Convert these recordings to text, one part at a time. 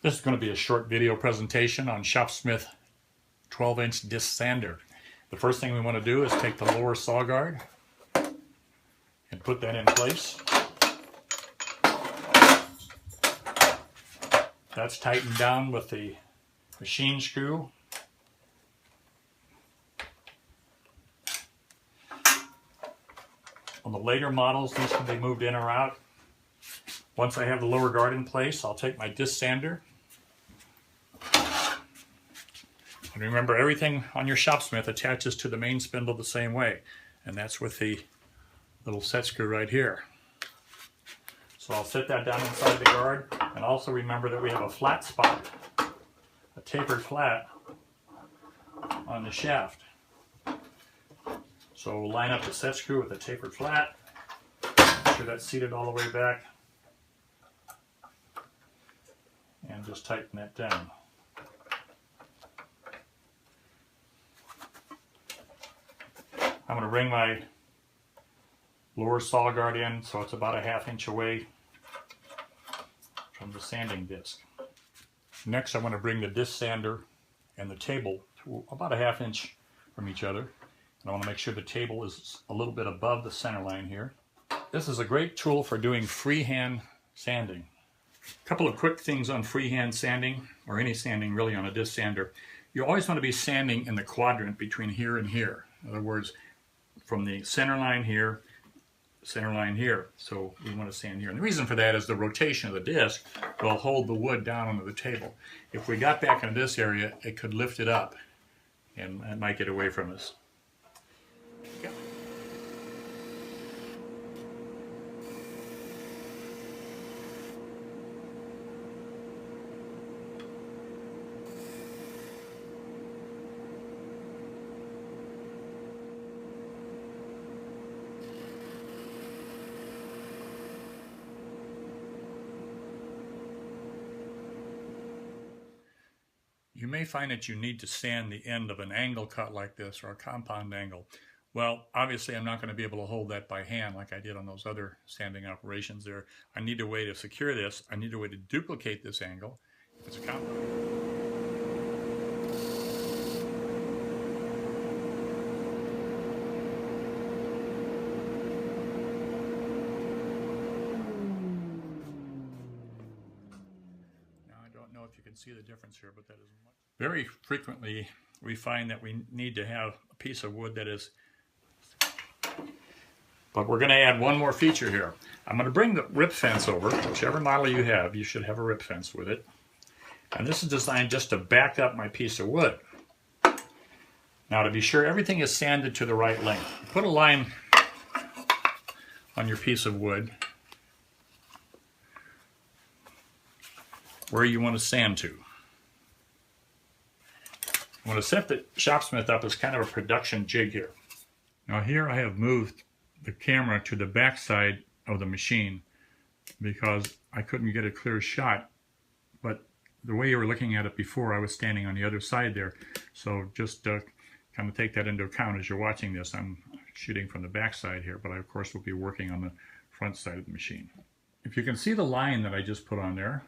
This is going to be a short video presentation on Shopsmith 12-inch disc sander. The first thing we want to do is take the lower saw guard and put that in place. That's tightened down with the machine screw. On the later models, these can be moved in or out. Once I have the lower guard in place, I'll take my disc sander. And remember, everything on your Shopsmith attaches to the main spindle the same way, and that's with the little set screw right here. So I'll set that down inside the guard, and also remember that we have a flat spot, a tapered flat on the shaft. So we'll line up the set screw with the tapered flat, make sure that's seated all the way back, and just tighten that down. I'm going to bring my lower saw guard in so it's about a ½ inch away from the sanding disc. Next, I want to bring the disc sander and the table to about a ½ inch from each other. And I want to make sure the table is a little bit above the center line here. This is a great tool for doing freehand sanding. A couple of quick things on freehand sanding, or any sanding really on a disc sander. You always want to be sanding in the quadrant between here and here. In other words, from the center line here, center line here. So we want to sand here. And the reason for that is the rotation of the disc will hold the wood down onto the table. If we got back into this area, it could lift it up and it might get away from us. Yeah. You may find that you need to sand the end of an angle cut like this, or a compound angle. Well, obviously I'm not going to be able to hold that by hand like I did on those other sanding operations there. I need a way to secure this. I need a way to duplicate this angle. If it's a compound. If you can see the difference here, but that isn't much. Very frequently we find that we need to have a piece of wood that is, but we're going to add one more feature here. I'm going to bring the rip fence over. Whichever model you have, you should have a rip fence with it. And this is designed just to back up my piece of wood. Now, to be sure everything is sanded to the right length, put a line on your piece of wood where you want to sand to. I want to set the Shopsmith up as kind of a production jig here. Now here I have moved the camera to the back side of the machine because I couldn't get a clear shot, but the way you were looking at it before, I was standing on the other side there. So just kind of take that into account as you're watching this. I'm shooting from the back side here, but I of course will be working on the front side of the machine. If you can see the line that I just put on there,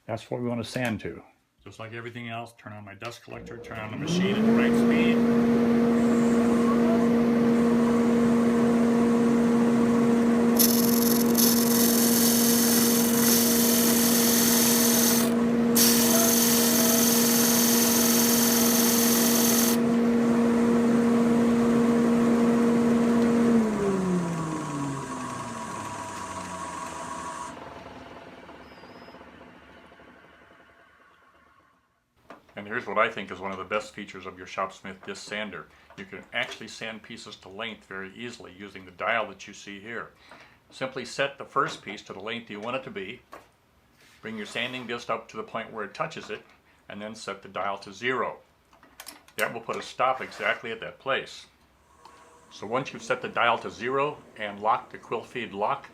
that's what we want to sand to. Just like everything else, turn on my dust collector, turn on the machine at the right speed. And here's what I think is one of the best features of your Shopsmith disc sander. You can actually sand pieces to length very easily using the dial that you see here. Simply set the first piece to the length you want it to be, bring your sanding disc up to the point where it touches it, and then set the dial to 0. That will put a stop exactly at that place. So once you've set the dial to 0 and lock the quill feed lock,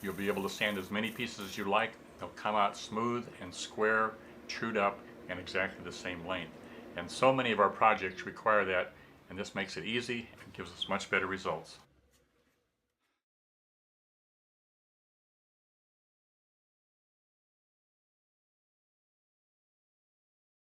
you'll be able to sand as many pieces as you like. They'll come out smooth and square, trued up, and exactly the same length. And so many of our projects require that, and this makes it easy and gives us much better results.